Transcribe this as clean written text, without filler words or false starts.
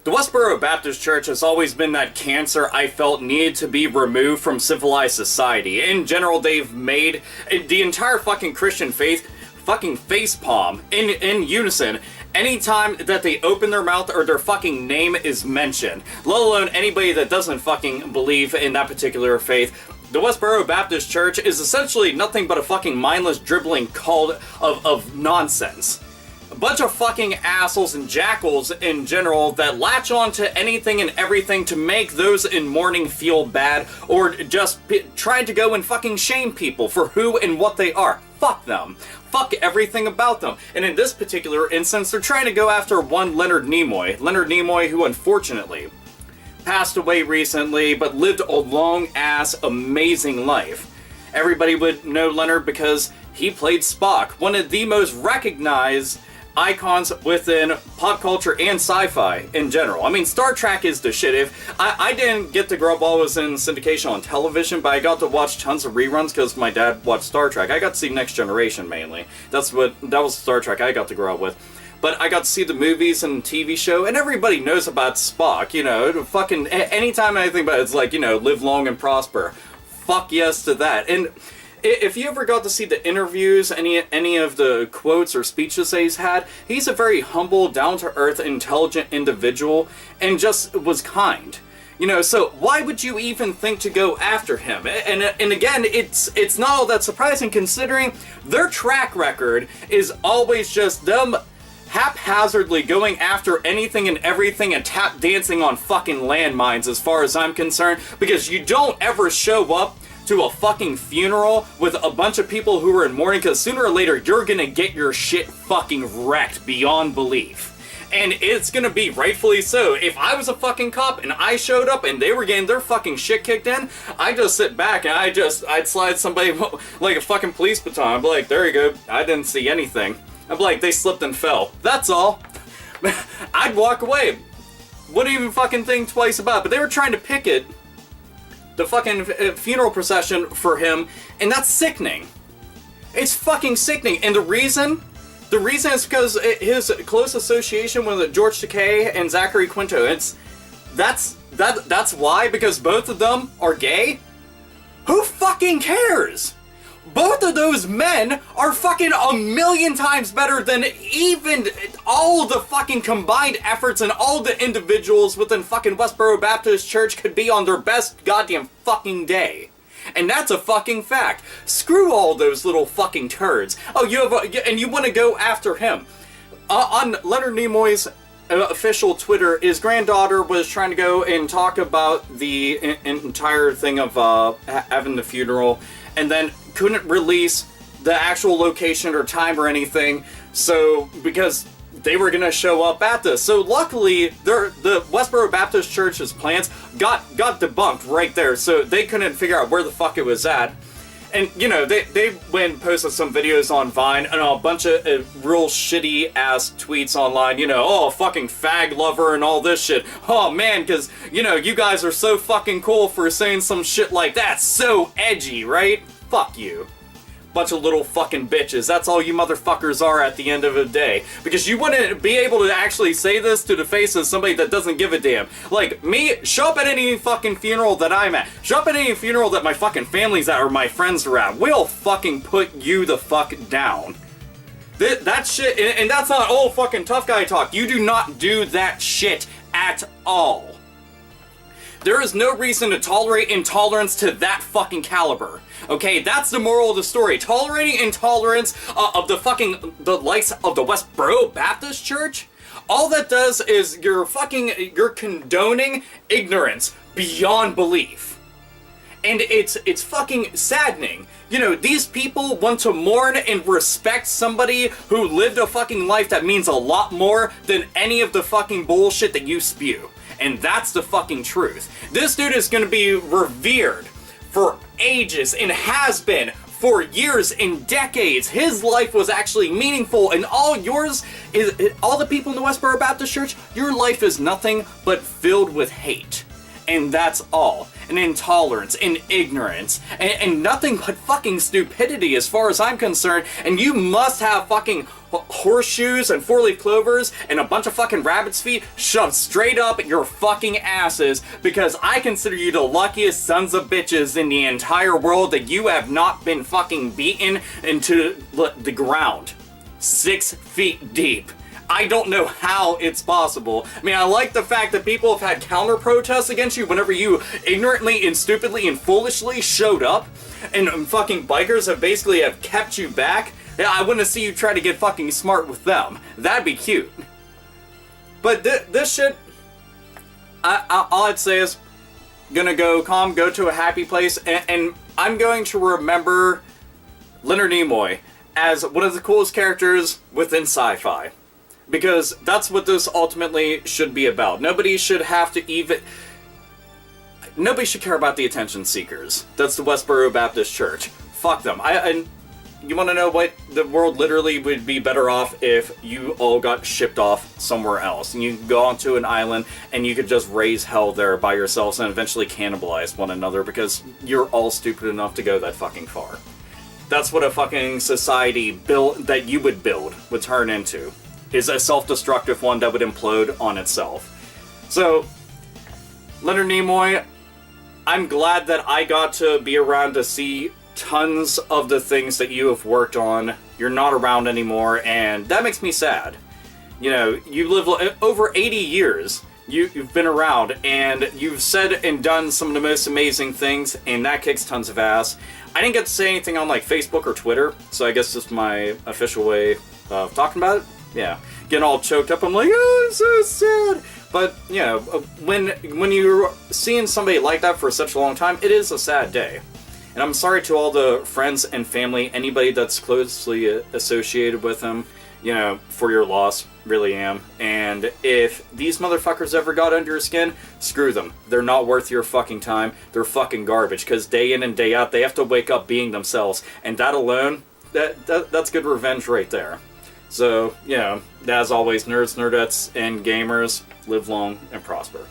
The Westboro Baptist Church has always been that cancer I felt needed to be removed from civilized society. In general, they've made the entire fucking Christian faith fucking facepalm in unison anytime that they open their mouth or their fucking name is mentioned, let alone anybody that doesn't fucking believe in that particular faith. The Westboro Baptist Church is essentially nothing but a fucking mindless dribbling cult of nonsense. A bunch of fucking assholes and jackals in general that latch on to anything and everything to make those in mourning feel bad, or just trying to go and fucking shame people for who and what they are. Fuck them. Fuck everything about them. And in this particular instance, they're trying to go after one Leonard Nimoy. Leonard Nimoy, who unfortunately passed away recently, but lived a long-ass, amazing life. Everybody would know Leonard because he played Spock, one of the most recognized icons within pop culture and sci-fi in general. I mean, Star Trek is the shit. If I didn't get to grow up while I was in syndication on television, but I got to watch tons of reruns because my dad watched Star Trek. I got to see Next Generation mainly. That was Star Trek I got to grow up with. But I got to see the movies and TV show, and everybody knows about Spock, you know, fucking, anytime I think about it, it's like, you know, live long and prosper. Fuck yes to that. And if you ever got to see the interviews, any of the quotes or speeches that he's had, he's a very humble, down-to-earth, intelligent individual, and just was kind. You know, so why would you even think to go after him? And again, it's not all that surprising considering their track record is always just them haphazardly going after anything and everything and tap dancing on fucking landmines as far as I'm concerned, because you don't ever show up to a fucking funeral with a bunch of people who are in mourning, because sooner or later you're gonna get your shit fucking wrecked beyond belief. And it's gonna be rightfully so. If I was a fucking cop and I showed up and they were getting their fucking shit kicked in, I'd just sit back and I'd slide somebody like a fucking police baton. I'd be like, there you go, I didn't see anything. I'd be like, they slipped and fell. That's all. I'd walk away. Wouldn't even fucking think twice about it. But they were trying to picket the fucking funeral procession for him, and that's sickening. It's fucking sickening. And the reason is because his close association with George Takei and Zachary Quinto. That's why, because both of them are gay. Who fucking cares? Both of those men are fucking a million times better than even all the fucking combined efforts and all the individuals within fucking Westboro Baptist Church could be on their best goddamn fucking day. And that's a fucking fact. Screw all those little fucking turds. Oh, and you want to go after him. On Leonard Nimoy's official Twitter, his granddaughter was trying to go and talk about the entire thing of having the funeral, and then couldn't release the actual location or time or anything, so because they were gonna show up at this. So luckily, the Westboro Baptist Church's plans got debunked right there, so they couldn't figure out where the fuck it was at. And, you know, they went and posted some videos on Vine and a bunch of real shitty-ass tweets online, you know, oh, fucking fag lover and all this shit. Oh, man, because, you know, you guys are so fucking cool for saying some shit like that. So edgy, right? Fuck you. Bunch of little fucking bitches. That's all you motherfuckers are at the end of the day. Because you wouldn't be able to actually say this to the face of somebody that doesn't give a damn. Like, me, show up at any fucking funeral that I'm at. Show up at any funeral that my fucking family's at or my friends are at. We'll fucking put you the fuck down. That shit, and that's not old fucking tough guy talk. You do not do that shit at all. There is no reason to tolerate intolerance to that fucking caliber. Okay, that's the moral of the story. Tolerating intolerance of the likes of the Westboro Baptist Church, all that does is you're condoning ignorance beyond belief. And it's fucking saddening. You know, these people want to mourn and respect somebody who lived a fucking life that means a lot more than any of the fucking bullshit that you spew. And that's the fucking truth. This dude is gonna be revered for ages and has been for years and decades. His life was actually meaningful, and all the people in the Westboro Baptist Church, your life is nothing but filled with hate. And that's all. And intolerance and ignorance and nothing but fucking stupidity as far as I'm concerned. And you must have fucking horseshoes and four-leaf clovers and a bunch of fucking rabbit's feet shoved straight up your fucking asses, because I consider you the luckiest sons of bitches in the entire world that you have not been fucking beaten into the ground 6 feet deep. I don't know how it's possible. I mean, I like the fact that people have had counter-protests against you whenever you ignorantly and stupidly and foolishly showed up, and fucking bikers have basically kept you back. Yeah, I want to see you try to get fucking smart with them. That'd be cute. But this shit, all I'd say is, gonna go calm, go to a happy place, and I'm going to remember Leonard Nimoy as one of the coolest characters within sci-fi. Because that's what this ultimately should be about. Nobody should have to even... Nobody should care about the attention seekers. That's the Westboro Baptist Church. Fuck them. And you want to know what? The world literally would be better off if you all got shipped off somewhere else. And you could go onto an island and you could just raise hell there by yourselves and eventually cannibalize one another because you're all stupid enough to go that fucking far. That's what a fucking society that you would build would turn into. Is a self-destructive one that would implode on itself. So, Leonard Nimoy, I'm glad that I got to be around to see tons of the things that you have worked on. You're not around anymore, and that makes me sad. You know, you live over 80 years. You've been around, and you've said and done some of the most amazing things, and that kicks tons of ass. I didn't get to say anything on, like, Facebook or Twitter, so I guess this is my official way of talking about it. Yeah, getting all choked up, I'm like, oh, I'm so sad. But, you know, when you're seeing somebody like that for such a long time, it is a sad day. And I'm sorry to all the friends and family, anybody that's closely associated with him, you know, for your loss, really am. And if these motherfuckers ever got under your skin, screw them. They're not worth your fucking time. They're fucking garbage, because day in and day out, they have to wake up being themselves. And that alone, that's good revenge right there. So, you know, as always, nerds, nerdettes, and gamers, live long and prosper.